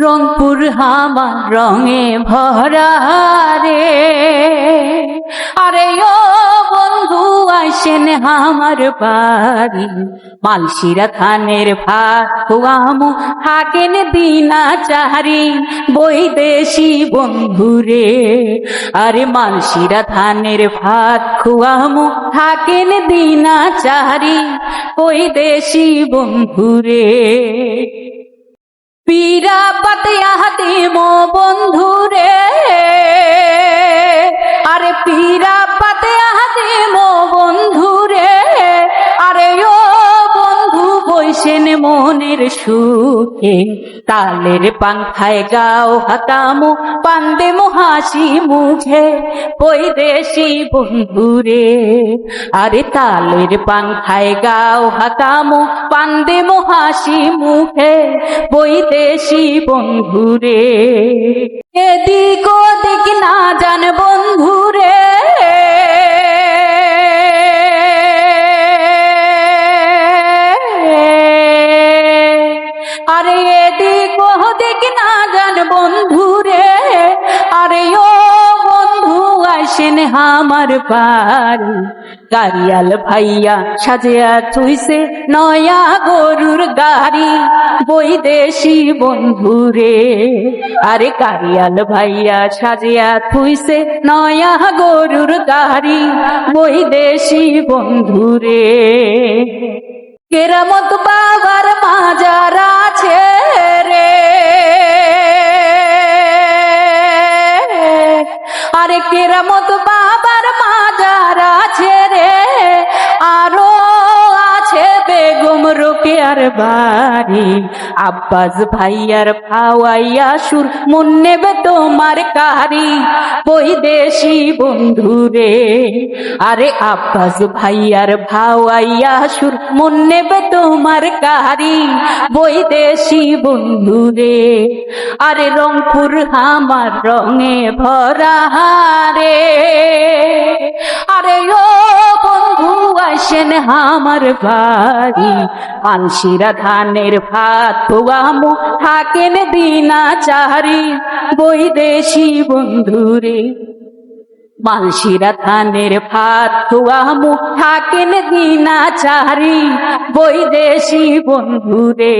রংপুর আমার রঙে ভরা রে, আরে ও বন্ধু আইসেন আমার বাড়ি। মালসিরা থানের ভাত খুয়ামু থাকেন দিনা চাহারি, বৈদেশি বন্ধুরে। আরে মালসিরা থানের ভাত খুয়ামু থাকেন দিনা চাহারি, বৈদেশি বন্ধুরে। পীরা পাতিয়া দিমো বন্ধুরে, আরে পীরা পাতিয়া দিমো বন্ধুরে। আরে ও বন্ধু বইসেন মনের সুখে, তালের পাংখায় গাও হাতামু পান্দেমো হাসি মুখে, বৈদেশি বন্ধুরে। আরে তালের পাংখায় গাও হাতামু পান্দেমো হাসি মুখে, বৈদেশি বন্ধুরে। এদিক ওদিক না জান বন্ধুরে, আরে এদিক ওদিক না জান বন্ধুরে। আরে ও বন্ধু আইসেন আমার বাড়ি, কারিয়াল ভাইয়া সাজিয়া থুইছে নয়া গরুর গাড়ি, বৈদেশি বন্ধুরে। আরে কারিয়াল ভাইয়া সাজিয়া থুইছে নয়া গরুর গাড়ি, বৈদেশি বন্ধুরে। কেরামত বাবার মাজার আছে রে, আরে কেরামত বাবার মাজার আছে রে। আরো আছে বেগম রোকেয়ার বাড়ি, আব্বাস ভাইয়ার ভাওয়াইয়া সুর মন নেবে তোমার কারি, বৈদেশি বন্ধুরে। আরে আব্বাস ভাইয়ার ভাওয়াইয়া সুর মন নেবে তোমার কারি, বৈদেশি বন্ধুরে। আরে রংপুর আমার রঙে ভরা রে, আরে ও বন্ধু আইসেন আমার বাড়ি। মালসিরা ধানের ভাত খুয়ামু থাকেন দিনা চাহারি, বৈদেশি বন্ধুরে। মালসিরা ধানের ভাত খুয়ামু থাকেন দিনা চাহারি, বৈদেশি বন্ধুরে।